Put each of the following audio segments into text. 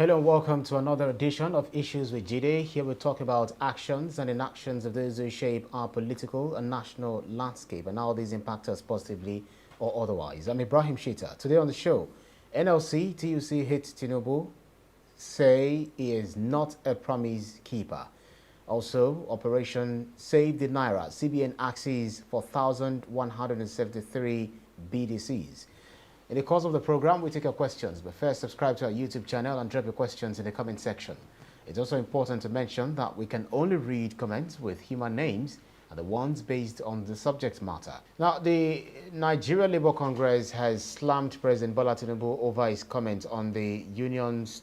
Hello and welcome to another edition of Issues with JIDE. Here we talk about actions and inactions of those who shape our political and national landscape and how these impact us positively or otherwise. I'm Ibrahim Shita. Today on the show, NLC, TUC hit Tinubu, say he is not a promise keeper. Also, Operation Save the Naira, CBN axes for 1,173 BDCs. In the course of the program, we take your questions, but first subscribe to our YouTube channel and drop your questions in the comment section. It's also important to mention that we can only read comments with human names and the ones based on the subject matter. Now, the Nigeria Labour Congress has slammed President Bola Tinubu over his comment on the union's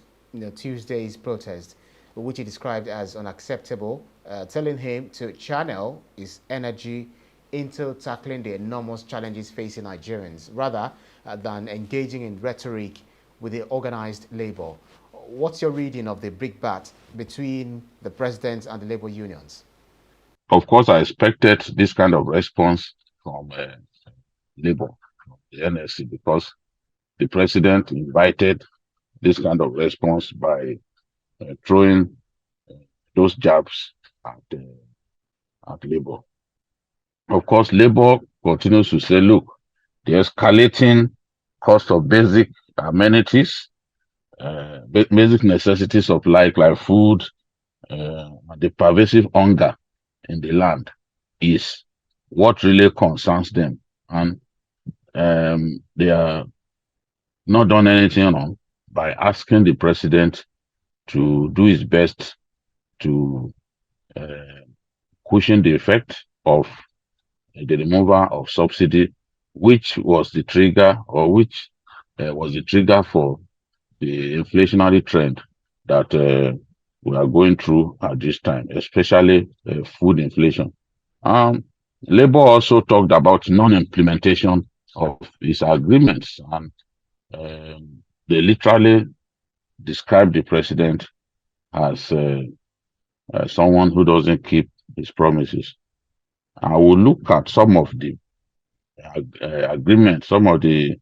Tuesday's protest, which he described as unacceptable, telling him to channel his energy into tackling the enormous challenges facing Nigerians, rather than engaging in rhetoric with the organized labor. What's your reading of the brickbat between the president and the labor unions? Of course, I expected this kind of response from labor, the NLC, because the president invited this kind of response by throwing those jabs at labor. Of course, labor continues to say, look, the escalating cost of basic amenities, basic necessities of life like food, the pervasive hunger in the land is what really concerns them. And they are not done anything wrong by asking the president to do his best to cushion the effect of the removal of subsidy, which was the trigger, or which was the trigger for the inflationary trend that we are going through at this time, especially food inflation. Labour also talked about non-implementation of its agreements, and they literally described the president as someone who doesn't keep his promises. I will look at some of the agreements, some of the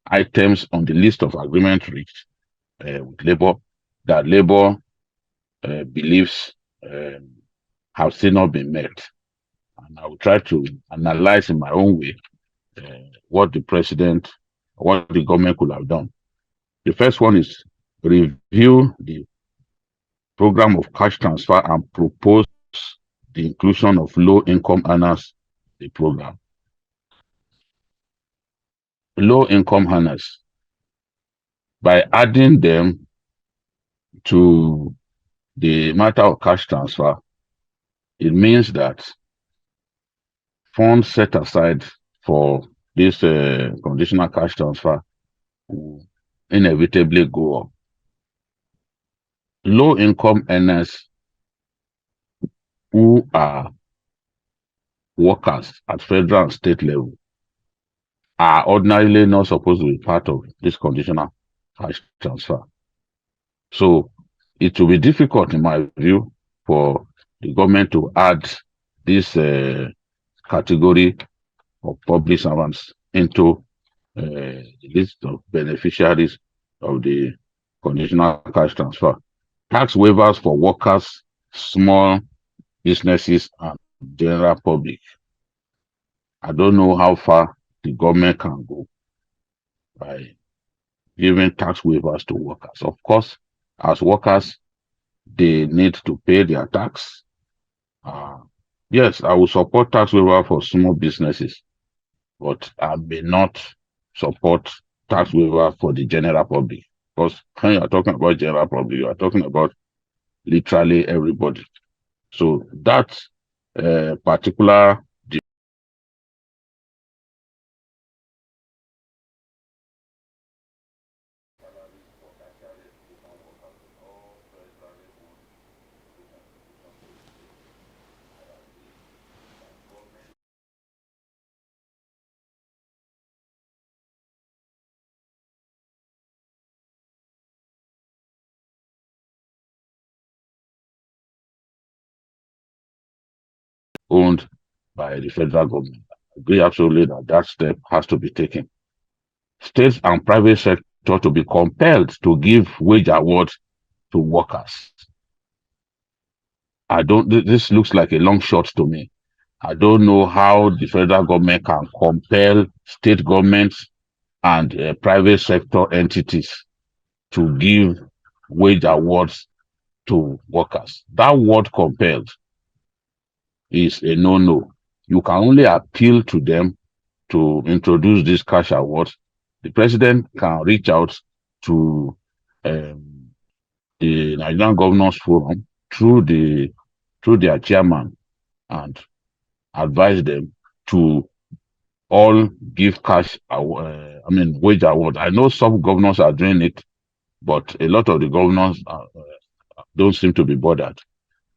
items on the list of agreements reached with Labour that Labour believes have still not been met. And I will try to analyze in my own way what the government could have done. The first one is review the program of cash transfer and propose the inclusion of low-income earners in the program. Low-income earners, by adding them to the matter of cash transfer, it means that funds set aside for this conditional cash transfer will inevitably go up. Low-income earners who are workers at federal and state level are ordinarily not supposed to be part of this conditional cash transfer. So it will be difficult, in my view, for the government to add this category of public servants into the list of beneficiaries of the conditional cash transfer. Tax waivers for workers, small businesses, and general public. I don't know how far the government can go by giving tax waivers to workers. Of course, as workers, they need to pay their tax. Yes, I will support tax waiver for small businesses, but I may not support tax waiver for the general public. Because when you are talking about general public, you are talking about literally everybody. So that particular owned by the federal government. I agree absolutely that that step has to be taken. States and private sector to be compelled to give wage awards to workers. This looks like a long shot to me. I don't know how the federal government can compel state governments and private sector entities to give wage awards to workers. That word compelled is a no-no. You can only appeal to them to introduce these cash awards. The president can reach out to the Nigerian Governors Forum through their chairman and advise them to all give wage award. I know some governors are doing it, but a lot of the governors don't seem to be bothered.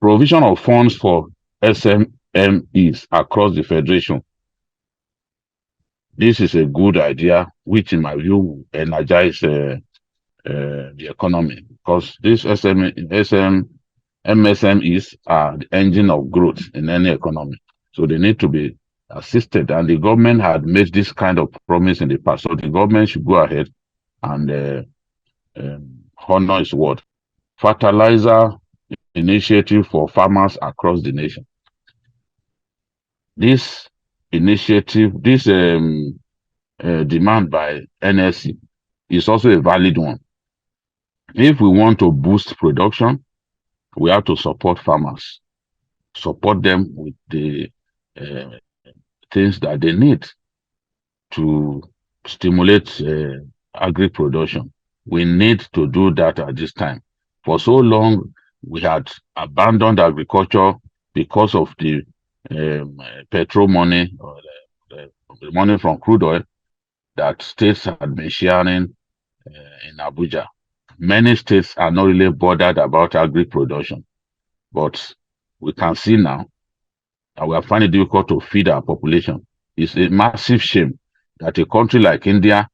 Provision of funds for SMEs across the federation. This is a good idea, which in my view will energize the economy, because these MSMEs are the engine of growth in any economy. So they need to be assisted. And the government had made this kind of promise in the past. So the government should go ahead and honor its word. Fertilizer initiative for farmers across the nation. This initiative, this demand by NLC is also a valid one. If we want to boost production, we have to support farmers, support them with the things that they need to stimulate agri production. We need to do that at this time. For so long, we had abandoned agriculture because of the petrol money, or the money from crude oil that states had been sharing in Abuja. Many states are not really bothered about agri production, but we can see now that we are finding it difficult to feed our population. It's a massive shame that a country like India,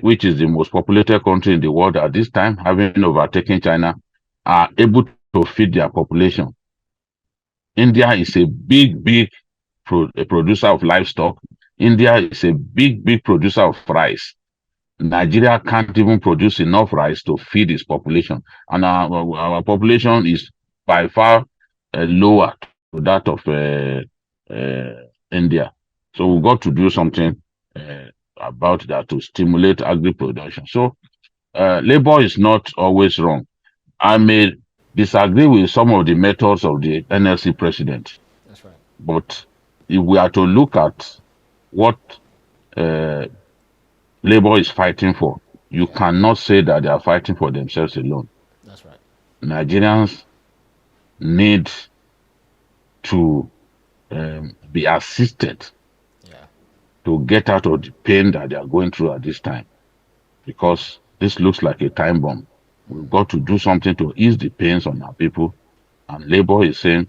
which is the most populated country in the world at this time, having overtaken China, are able to feed their population. India is a big producer of livestock. India is a big producer of rice. Nigeria can't even produce enough rice to feed its population. And our population is by far lower to that of India. So we've got to do something about that to stimulate agri production. So labor is not always wrong. I may disagree with some of the methods of the NLC president. That's right. But if we are to look at what labor is fighting for, you cannot say that they are fighting for themselves alone. That's right. Nigerians need to be assisted to get out of the pain that they are going through at this time, because this looks like a time bomb. We've got to do something to ease the pains on our people. And labor is saying,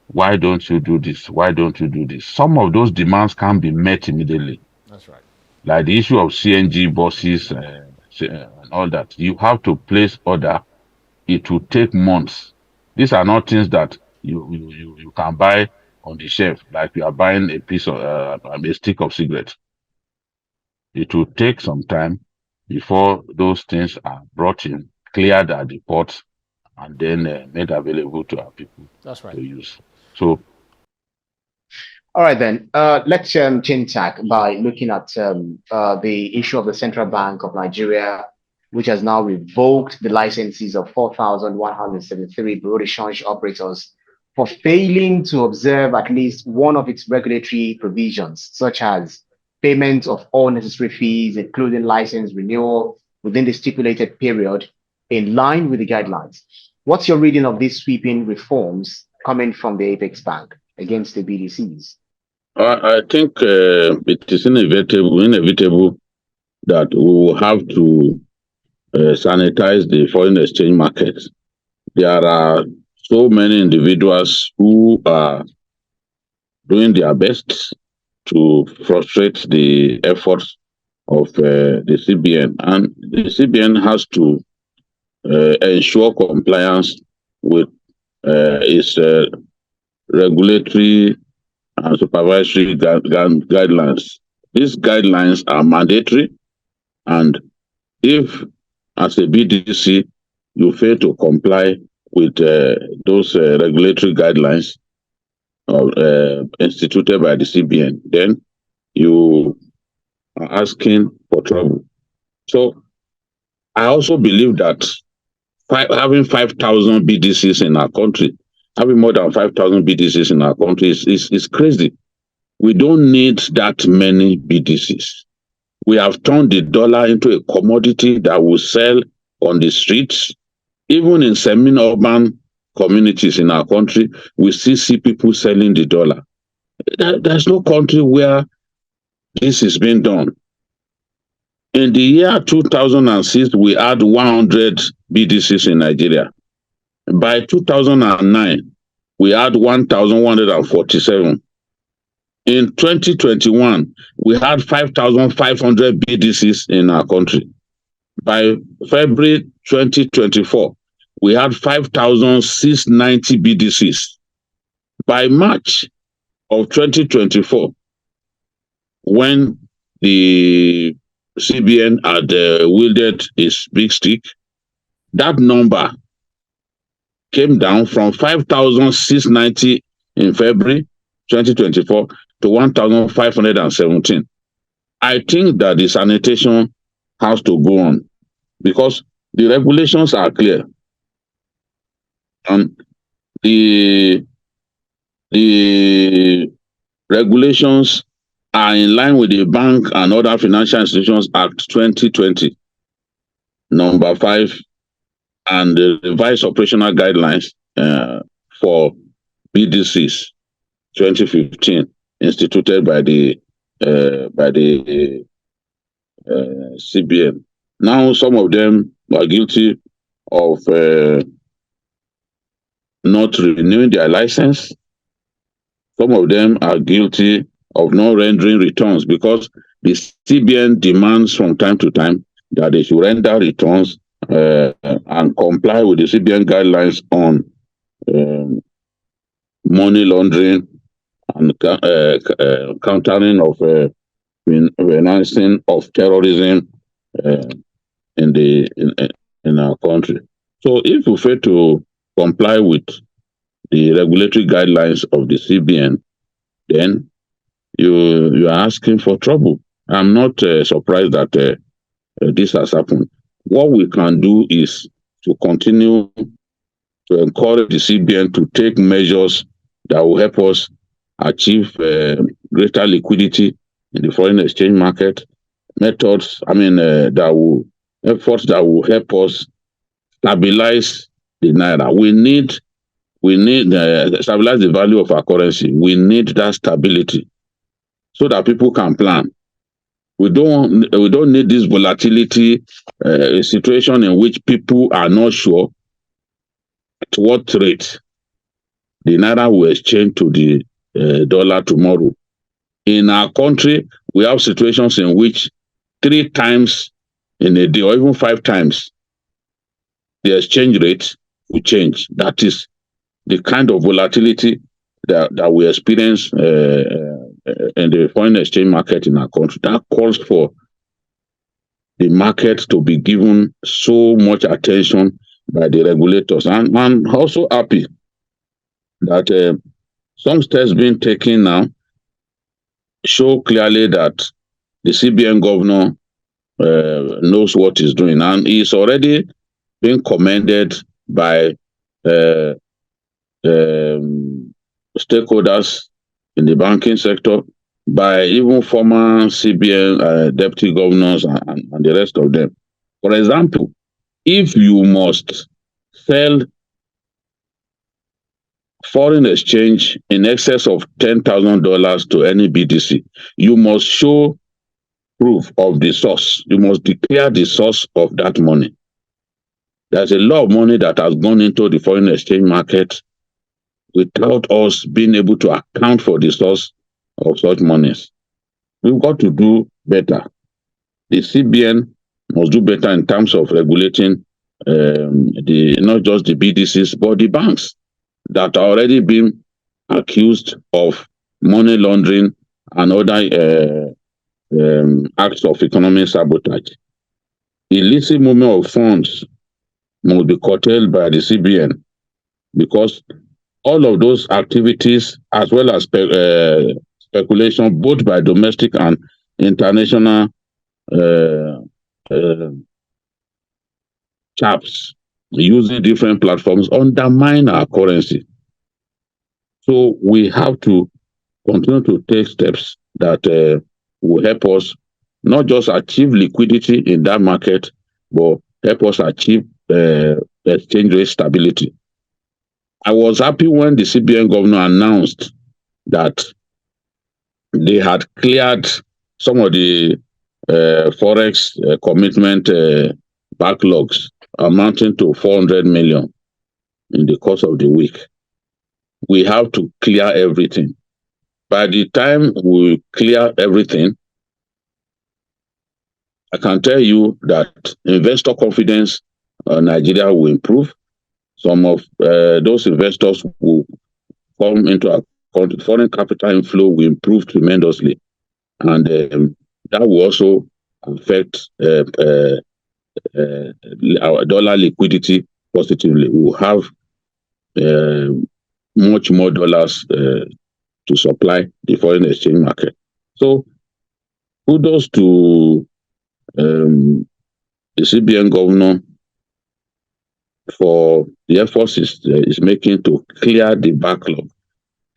why don't you do this? Why don't you do this? Some of those demands can be met immediately. That's right. Like the issue of CNG buses and all that. You have to place order. It will take months. These are not things that you can buy on the shelf, like you are buying a piece of a stick of cigarettes. It will take some time before those things are brought in, cleared at the ports, and then made available to our people. That's right. To use. So, all right then. Let's change tack by looking at the issue of the Central Bank of Nigeria, which has now revoked the licenses of 4,173 bureau de change operators for failing to observe at least one of its regulatory provisions, such as payment of all necessary fees, including license renewal, within the stipulated period, in line with the guidelines. What's your reading of these sweeping reforms coming from the Apex Bank against the BDCs? I think it is inevitable that we will have to sanitize the foreign exchange market. There are so many individuals who are doing their best to frustrate the efforts of the CBN, and the CBN has to ensure compliance with its regulatory and supervisory guidelines. These guidelines are mandatory, and if, as a BDC, you fail to comply with those regulatory guidelines instituted by the CBN, then you are asking for trouble. So I also believe that having 5,000 BDCs in our country, having more than 5,000 BDCs in our country is crazy. We don't need that many BDCs. We have turned the dollar into a commodity that will sell on the streets. Even in semi-urban communities in our country, we still see people selling the dollar. There's no country where this is being done. In the year 2006, we had 100 BDCs in Nigeria. By 2009, we had 1,147. In 2021, we had 5,500 BDCs in our country. By February 2024, we had 5,690 BDCs. By March of 2024, when the CBN had wielded its big stick, that number came down from 5,690 in February 2024 to 1,517. I think that the sanitation has to go on because the regulations are clear. And the regulations are in line with the Bank and Other Financial Institutions Act 2020, number 5, and the revised operational guidelines for BDCs 2015, instituted by the CBN. Now, some of them are guilty of not renewing their license. Some of them are guilty of not rendering returns because the CBN demands from time to time that they should render returns and comply with the CBN guidelines on money laundering and countering of financing of terrorism in our country. So if you fail to comply with the regulatory guidelines of the CBN, then you are asking for trouble. I'm not surprised that this has happened. What we can do is to continue to encourage the CBN to take measures that will help us achieve greater liquidity in the foreign exchange market, efforts that will help us stabilize the naira. We need stabilize the value of our currency. We need that stability so that people can plan. We don't need this volatility situation in which people are not sure at what rate the naira will exchange to the dollar tomorrow. In our country, we have situations in which 3 times in a day or even 5 times the exchange rate will change. That is the kind of volatility that we experience in the foreign exchange market in our country. That calls for the market to be given so much attention by the regulators. And I'm also happy that some steps being taken now show clearly that the CBN governor knows what he's doing, and he's already been commended by stakeholders in the banking sector, by even former CBN deputy governors and the rest of them. For example, if you must sell foreign exchange in excess of $10,000 to any BDC, you must show proof of the source. You must declare the source of that money. There's a lot of money that has gone into the foreign exchange market without us being able to account for the source of such monies. We've got to do better. The CBN must do better in terms of regulating not just the BDCs, but the banks that are already being accused of money laundering and other acts of economic sabotage. Illicit movement of funds must be curtailed by the CBN, because all of those activities, as well as speculation, both by domestic and international uh, uh, chaps using different platforms, undermine our currency. So we have to continue to take steps that will help us not just achieve liquidity in that market, but help us achieve exchange rate stability. I was happy when the CBN governor announced that they had cleared some of the forex commitment backlogs amounting to 400 million in the course of the week. We have to clear everything. By the time we clear everything, I can tell you that investor confidence in Nigeria will improve. Some of those investors will come into our country. Foreign capital inflow will improve tremendously. And that will also affect our dollar liquidity positively. We will have much more dollars to supply the foreign exchange market. So kudos to the CBN governor for the efforts is making to clear the backlog.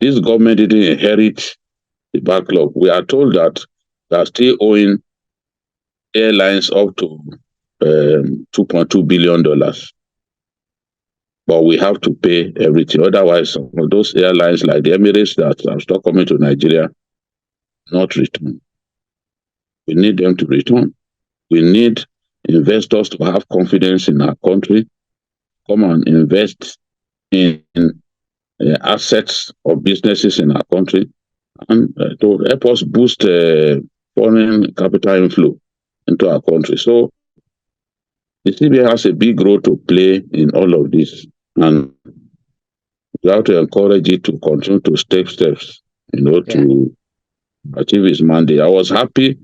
This government didn't inherit the backlog. We are told that they are still owing airlines up to $2.2 billion. But we have to pay everything. Otherwise, some of those airlines like the Emirates that are still coming to Nigeria, not return. We need them to return. We need investors to have confidence in our country, come and invest in assets or businesses in our country, and to help us boost foreign capital inflow into our country. So the CBN has a big role to play in all of this, and we have to encourage it to continue to take steps, to achieve its mandate. I was happy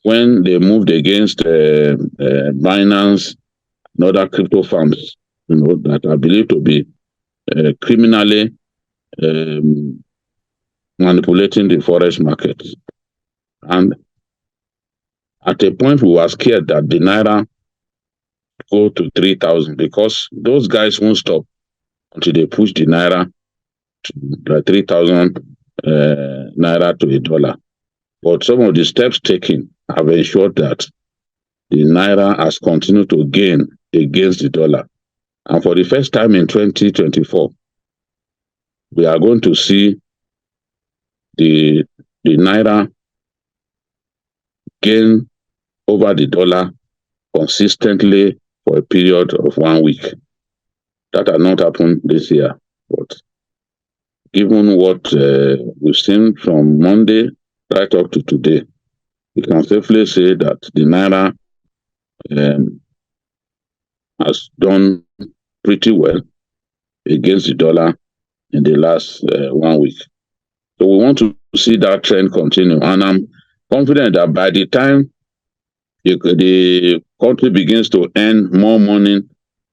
when they moved against Binance and other crypto firms, that are believed to be criminally manipulating the forex market. And at a point, we were scared that the Naira go to 3,000, because those guys won't stop until they push the Naira to 3,000 Naira to $1. But some of the steps taken have ensured that the Naira has continued to gain against the dollar. And for the first time in 2024, we are going to see the Naira gain over the dollar consistently for a period of 1 week. That had not happened this year. But given what we've seen from Monday right up to today, we can safely say that the Naira has done pretty well against the dollar in the last 1 week. So we want to see that trend continue. And I'm confident that by the time the country begins to earn more money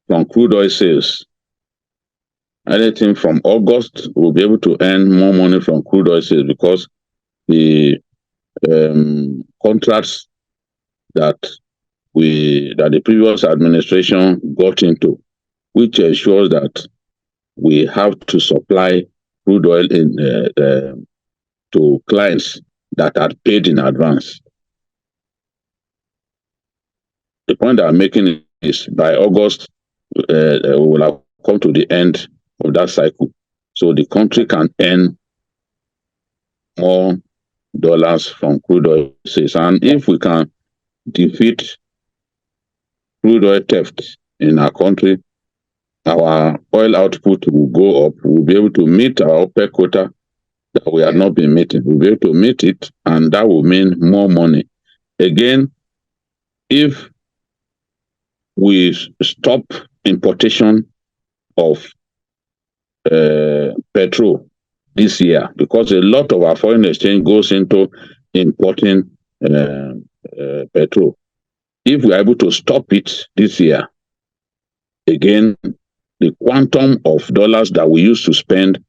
from crude oil sales, anything from August, we'll be able to earn more money from crude oil sales, because the contracts that the previous administration got into, which ensures that we have to supply crude oil to clients that are paid in advance. The point I'm making is by August, we will have come to the end of that cycle. So the country can earn more dollars from crude oil sales. And if we can defeat crude oil theft in our country, our oil output will go up. We'll be able to meet our OPEC quota that we have not been meeting. We'll be able to meet it, and that will mean more money. Again, if we stop importation of petrol this year, because a lot of our foreign exchange goes into importing petrol. If we are able to stop it this year, again, the quantum of dollars that we used to spend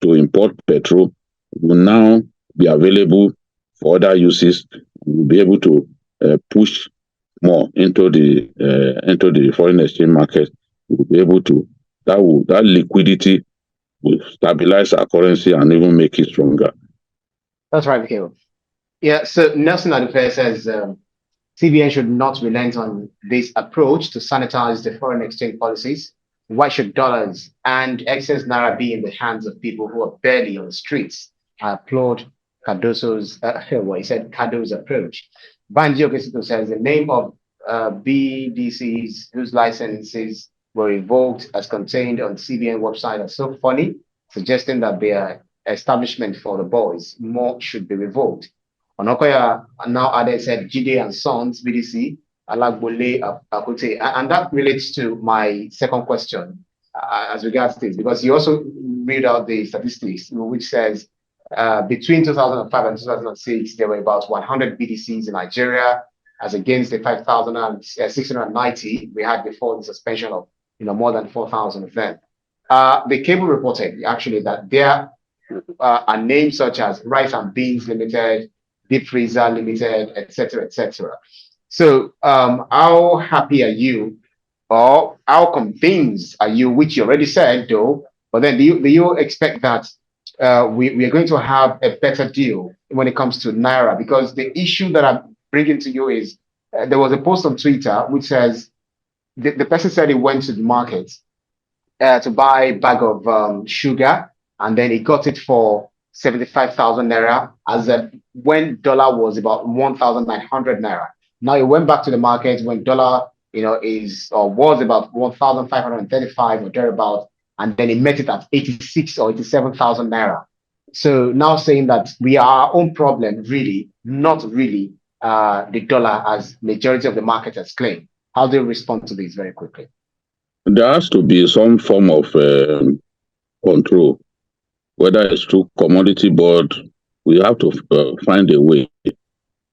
to import petrol will now be available for other uses. We'll be able to push more into the foreign exchange market. We'll be able to that liquidity will stabilize our currency and even make it stronger. That's right, Mikhail. Yeah, so Nelson Adufe says CBN should not relent on this approach to sanitize the foreign exchange policies. Why should dollars and excess naira be in the hands of people who are barely on the streets? I applaud Cardoso's, he said Cardo's approach. Banji Okesito says the name of BDCs whose licenses were revoked as contained on CBN website are so funny, suggesting that their establishment for the boys more should be revoked. Onokoya now added said JIDE and Sons BDC Alagbole Akute, and that relates to my second question as regards this, because you also read out the statistics which says between 2005 and 2006 there were about 100 BDCs in Nigeria, as against the 5,690 we had before the suspension of more than 4,000 of them. The cable reported actually that there are names such as Rice and Beans Limited, Deep Freezer Limited, etc., etc. So, how happy are you, or how convinced are you? Which you already said, though. But then, do you expect that we are going to have a better deal when it comes to naira? Because the issue that I'm bringing to you is there was a post on Twitter which says the person said he went to the market to buy a bag of sugar, and then he got it for 75,000 naira as when dollar was about 1,900 naira. Now he went back to the market when dollar, is or was about 1,535 or thereabout, and then he met it at 86 or 87,000 naira. So now saying that we are our own problem, really, not really the dollar as majority of the market has claimed. How do you respond to this very quickly? There has to be some form of control, whether it's through commodity board. We have to find a way.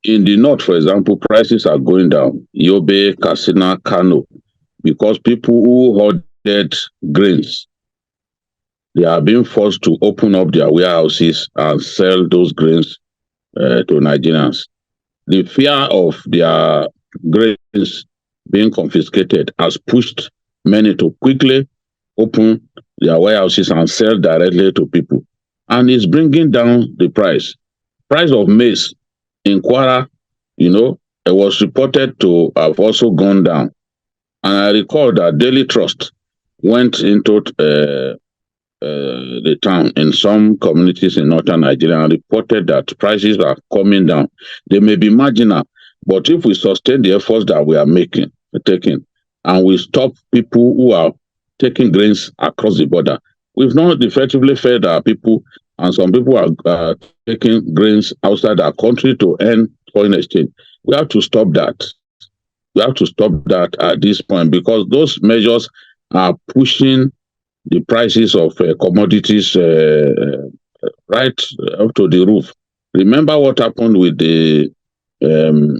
In the north, for example, prices are going down. Yobe, Katsina, Kano, because people who hoarded grains, they are being forced to open up their warehouses and sell those grains to Nigerians. The fear of their grains being confiscated has pushed many to quickly open their warehouses and sell directly to people. And it's bringing down the price. Price of maize in Kwara, it was reported to have also gone down. And I recall that Daily Trust went into the town in some communities in northern Nigeria and reported that prices are coming down. They may be marginal, but if we sustain the efforts that we are taking, and we stop people who are taking grains across the border, we've not effectively fed our people, and some people are taking grains outside our country to earn foreign exchange. We have to stop that. We have to stop that at this point, because those measures are pushing the prices of commodities right up to the roof. Remember what happened with the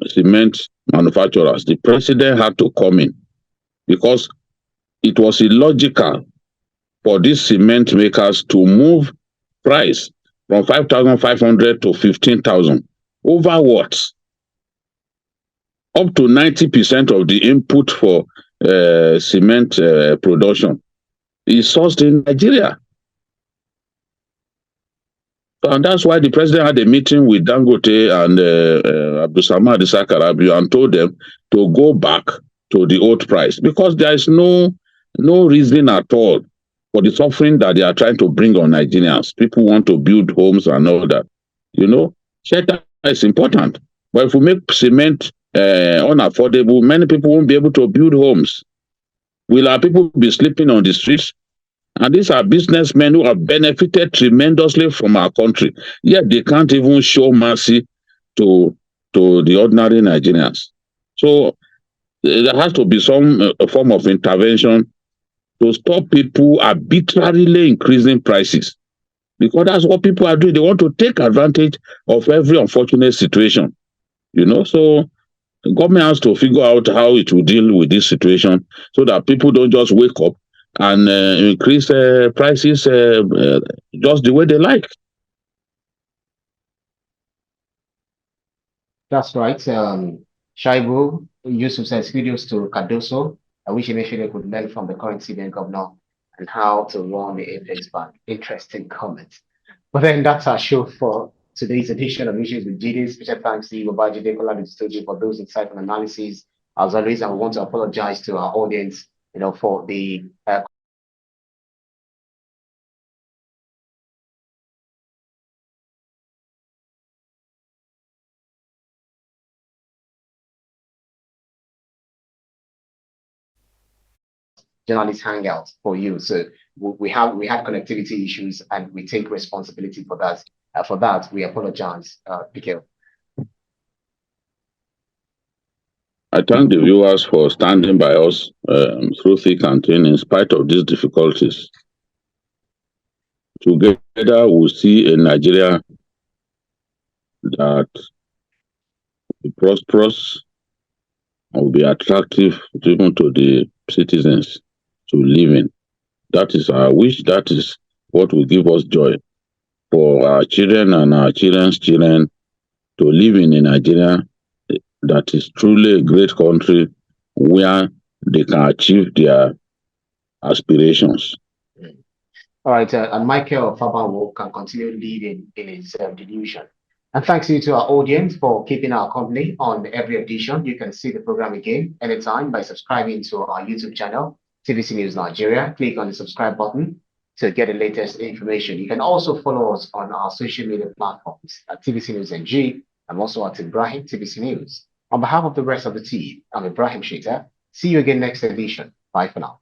cement manufacturers. The president had to come in because it was illogical for these cement makers to move price from 5,500 to 15,000. Over what? Up to 90% of the input for cement production is sourced in Nigeria. And that's why the president had a meeting with Dangote and Abdulsamad Isakarabi and told them to go back to the old price, because there is no reason at all for the suffering that they are trying to bring on Nigerians. People want to build homes and all that. Shelter is important. But if we make cement unaffordable, many people won't be able to build homes. Will our people be sleeping on the streets? And these are businessmen who have benefited tremendously from our country, yet they can't even show mercy to the ordinary Nigerians. So there has to be some form of intervention to stop people arbitrarily increasing prices, because that's what people are doing. They want to take advantage of every unfortunate situation. So The government has to figure out how it will deal with this situation so that people don't just wake up and increase prices just the way they like. That's right. Shaibu Yusuf says videos to Cardoso. I wish eventually could learn from the current CBN governor and how to run the Apex Bank. Interesting comment. But then that's our show for today's edition of Issues with JIDE. Special thanks to you, Babajide Kolade, for those insightful analyses. As always, I want to apologize to our audience, for the journalist hangout for you. So we had connectivity issues, and we take responsibility for that. For that, we apologize, PK. I thank the viewers for standing by us through thick and thin in spite of these difficulties. Together, we'll see a Nigeria that will be prosperous and will be attractive even to the citizens to live in. That is our wish. That is what will give us joy for our children and our children's children to live in a Nigeria that is truly a great country where they can achieve their aspirations. All right, and Michael Fabanwo can continue leading in his delusion. And thanks you to our audience for keeping our company on every edition. You can see the program again anytime by subscribing to our YouTube channel, TVC News Nigeria. Click on the subscribe button to get the latest information. You can also follow us on our social media platforms at TVC News NG. I'm also at Ibrahim TVC News. On behalf of the rest of the team, I'm Ibrahim Shita. See you again next edition. Bye for now.